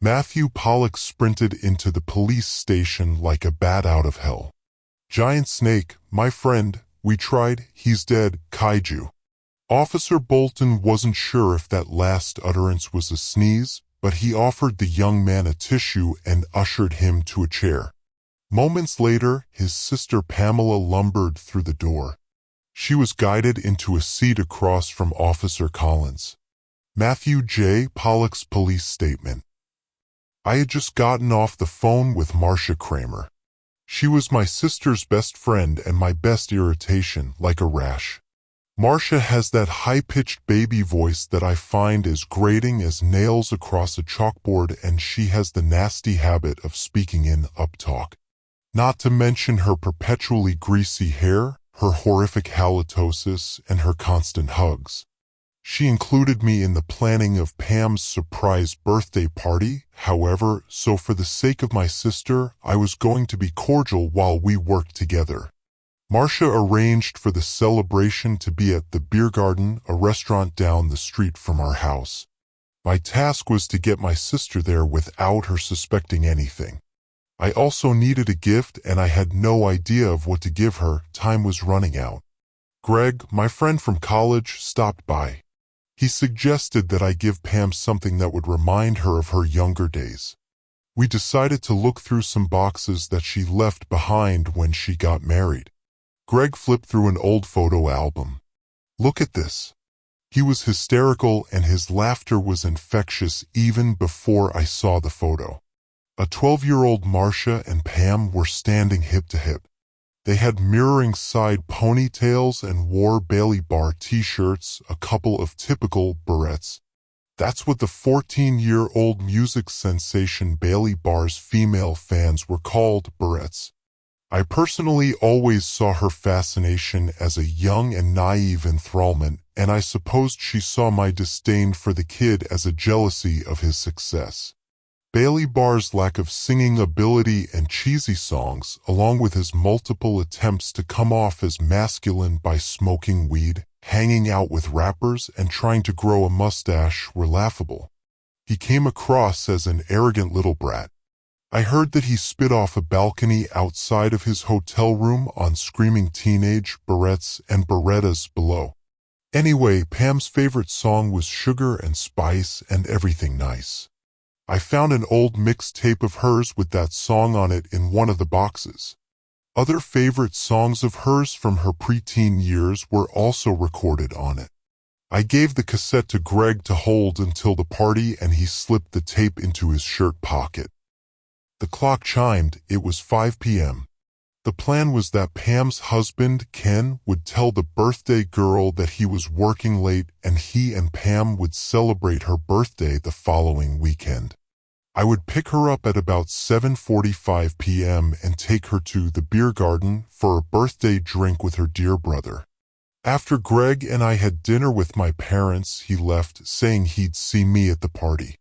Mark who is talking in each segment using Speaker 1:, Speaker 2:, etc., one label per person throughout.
Speaker 1: Matthew Pollock sprinted into the police station like a bat out of hell. "Giant snake, my friend, we tried, he's dead, kaiju." Officer Bolton wasn't sure if that last utterance was a sneeze, but he offered the young man a tissue and ushered him to a chair. Moments later, his sister Pamela lumbered through the door. She was guided into a seat across from Officer Collins. Matthew J. Pollock's police statement. "I had just gotten off the phone with Marcia Kramer. She was my sister's best friend and my best irritation, like a rash. Marcia has that high-pitched baby voice that I find as grating as nails across a chalkboard, and she has the nasty habit of speaking in uptalk. Not to mention her perpetually greasy hair, her horrific halitosis, and her constant hugs. She included me in the planning of Pam's surprise birthday party, however, so for the sake of my sister, I was going to be cordial while we worked together. Marcia arranged for the celebration to be at the Beer Garden, a restaurant down the street from our house. My task was to get my sister there without her suspecting anything. I also needed a gift and I had no idea of what to give her. Time was running out. Greg, my friend from college, stopped by. He suggested that I give Pam something that would remind her of her younger days. We decided to look through some boxes that she left behind when she got married. Greg flipped through an old photo album. "Look at this." He was hysterical and his laughter was infectious even before I saw the photo. A 12-year-old Marcia and Pam were standing hip to hip. They had mirroring side ponytails and wore Bailey Bar t-shirts, a couple of typical barrettes. That's what the 14-year-old music sensation Bailey Bar's female fans were called, barrettes. I personally always saw her fascination as a young and naive enthrallment, and I supposed she saw my disdain for the kid as a jealousy of his success. Bailey Bar's lack of singing ability and cheesy songs, along with his multiple attempts to come off as masculine by smoking weed, hanging out with rappers, and trying to grow a mustache, were laughable. He came across as an arrogant little brat. I heard that he spit off a balcony outside of his hotel room on screaming teenage barrettes and Berettas below. Anyway, Pam's favorite song was Sugar and Spice and Everything Nice. I found an old mixtape of hers with that song on it in one of the boxes. Other favorite songs of hers from her preteen years were also recorded on it. I gave the cassette to Greg to hold until the party and he slipped the tape into his shirt pocket. The clock chimed. It was 5 p.m. The plan was that Pam's husband, Ken, would tell the birthday girl that he was working late and he and Pam would celebrate her birthday the following weekend. I would pick her up at about 7:45 p.m. and take her to the Beer Garden for a birthday drink with her dear brother. After Greg and I had dinner with my parents, he left, saying he'd see me at the party.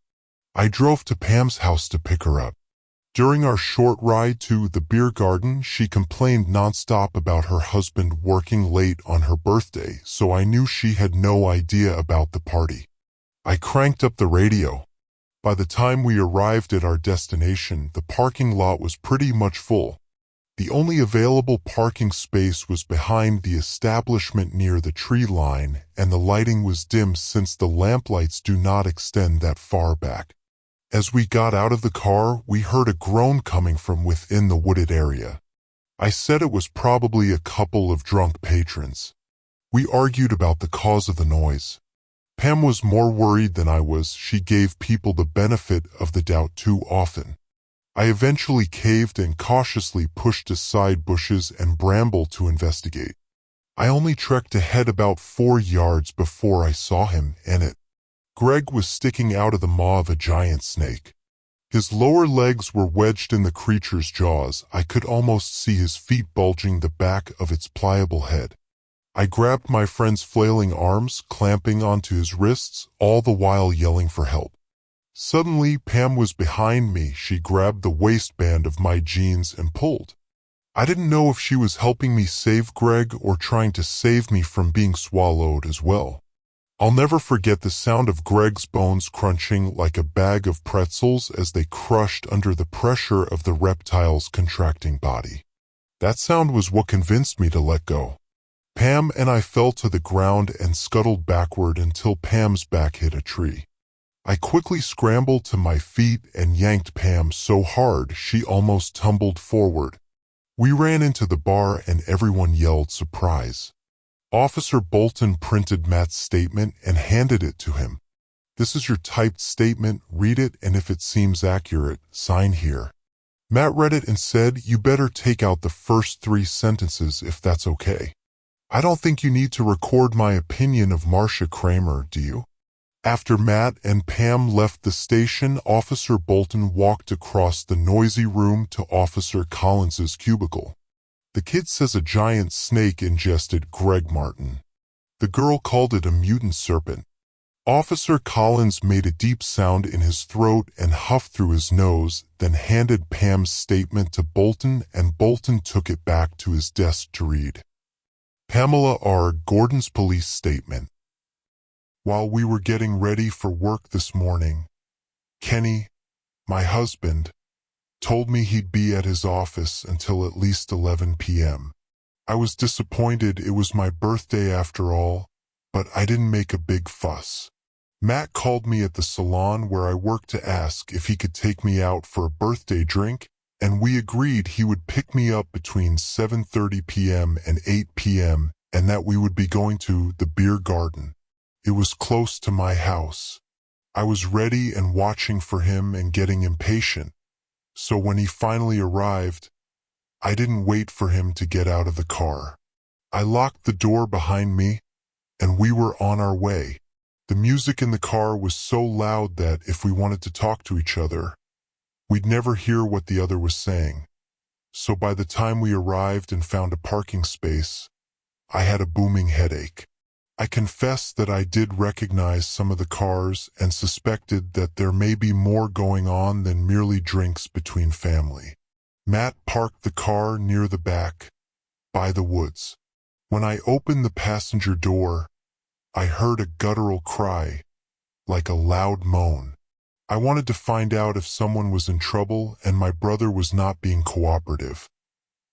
Speaker 1: I drove to Pam's house to pick her up. During our short ride to the Beer Garden, she complained nonstop about her husband working late on her birthday, so I knew she had no idea about the party. I cranked up the radio. By the time we arrived at our destination, the parking lot was pretty much full. The only available parking space was behind the establishment near the tree line, and the lighting was dim since the lamplights do not extend that far back. As we got out of the car, we heard a groan coming from within the wooded area. I said it was probably a couple of drunk patrons. We argued about the cause of the noise. Pam was more worried than I was. She gave people the benefit of the doubt too often. I eventually caved and cautiously pushed aside bushes and bramble to investigate. I only trekked ahead about 4 yards before I saw him in it. Greg was sticking out of the maw of a giant snake. His lower legs were wedged in the creature's jaws. I could almost see his feet bulging the back of its pliable head. I grabbed my friend's flailing arms, clamping onto his wrists, all the while yelling for help. Suddenly, Pam was behind me. She grabbed the waistband of my jeans and pulled. I didn't know if she was helping me save Greg or trying to save me from being swallowed as well. I'll never forget the sound of Greg's bones crunching like a bag of pretzels as they crushed under the pressure of the reptile's contracting body. That sound was what convinced me to let go. Pam and I fell to the ground and scuttled backward until Pam's back hit a tree. I quickly scrambled to my feet and yanked Pam so hard she almost tumbled forward. We ran into the bar and everyone yelled surprise. Officer Bolton printed Matt's statement and handed it to him. "This is your typed statement, read it, and if it seems accurate, sign here." Matt read it and said, "You better take out the first 3 sentences if that's okay. I don't think you need to record my opinion of Marcia Kramer, do you?" After Matt and Pam left the station, Officer Bolton walked across the noisy room to Officer Collins's cubicle. "The kid says a giant snake ingested Greg Martin. The girl called it a mutant serpent." Officer Collins made a deep sound in his throat and huffed through his nose, then handed Pam's statement to Bolton, and Bolton took it back to his desk to read. Pamela R. Gordon's police statement. "While we were getting ready for work this morning, Kenny, my husband, told me he'd be at his office until at least 11 p.m. I was disappointed. It was my birthday after all, but I didn't make a big fuss. Matt called me at the salon where I work to ask if he could take me out for a birthday drink, and we agreed he would pick me up between 7:30 p.m. and 8 p.m. and that we would be going to the beer garden. It was close to my house. I was ready and watching for him and getting impatient. So when he finally arrived, I didn't wait for him to get out of the car. I locked the door behind me, and we were on our way. The music in the car was so loud that if we wanted to talk to each other, we'd never hear what the other was saying. So by the time we arrived and found a parking space, I had a booming headache. I confess that I did recognize some of the cars and suspected that there may be more going on than merely drinks between family. Matt parked the car near the back, by the woods. When I opened the passenger door, I heard a guttural cry, like a loud moan. I wanted to find out if someone was in trouble and my brother was not being cooperative.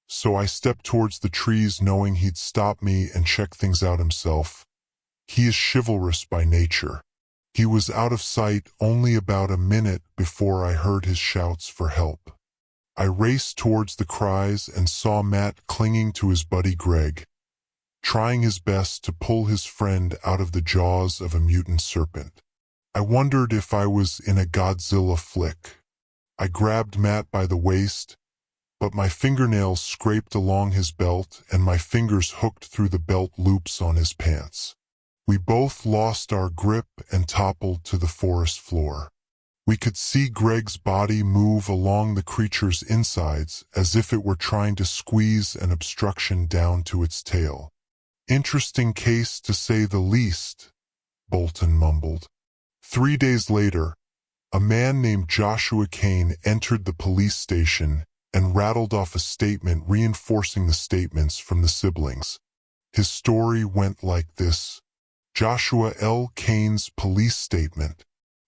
Speaker 1: So I stepped towards the trees knowing he'd stop me and check things out himself. He is chivalrous by nature. He was out of sight only about a minute before I heard his shouts for help. I raced towards the cries and saw Matt clinging to his buddy Greg, trying his best to pull his friend out of the jaws of a mutant serpent. I wondered if I was in a Godzilla flick. I grabbed Matt by the waist, but my fingernails scraped along his belt and my fingers hooked through the belt loops on his pants. We both lost our grip and toppled to the forest floor. We could see Greg's body move along the creature's insides as if it were trying to squeeze an obstruction down to its tail. "Interesting case to say the least," Bolton mumbled. 3 days later, a man named Joshua Kane entered the police station and rattled off a statement reinforcing the statements from the siblings. His story went like this. Joshua L. Kane's police statement.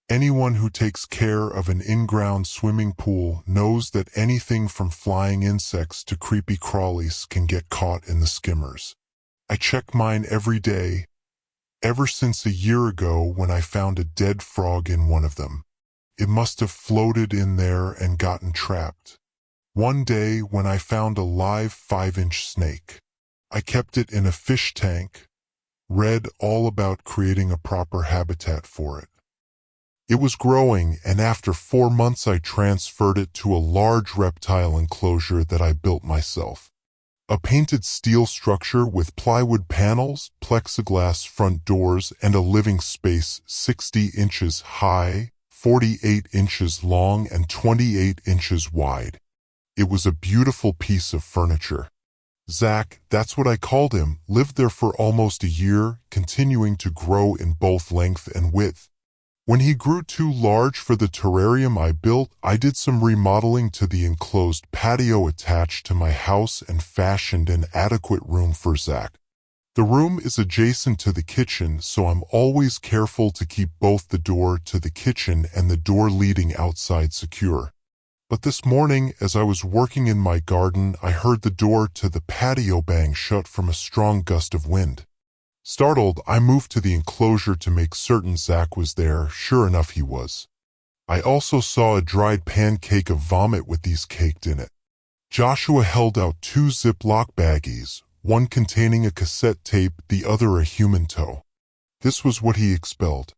Speaker 1: Anyone who takes care of an in-ground swimming pool knows that anything from flying insects to creepy crawlies can get caught in the skimmers. I check mine every day, ever since a year ago when I found a dead frog in one of them. It must have floated in there and gotten trapped. One day when I found a live 5-inch snake, I kept it in a fish tank, read all about creating a proper habitat for it. It was growing, and after 4 months I transferred it to a large reptile enclosure that I built myself. A painted steel structure with plywood panels, plexiglass front doors, and a living space 60 inches high, 48 inches long, and 28 inches wide. It was a beautiful piece of furniture. Zach, that's what I called him, lived there for almost a year, continuing to grow in both length and width. When he grew too large for the terrarium I built, I did some remodeling to the enclosed patio attached to my house and fashioned an adequate room for Zach. The room is adjacent to the kitchen, so I'm always careful to keep both the door to the kitchen and the door leading outside secure. But this morning, as I was working in my garden, I heard the door to the patio bang shut from a strong gust of wind. Startled, I moved to the enclosure to make certain Zach was there. Sure enough, he was. I also saw a dried pancake of vomit with these caked in it. Joshua held out 2 Ziploc baggies, one containing a cassette tape, the other a human toe. This was what he expelled.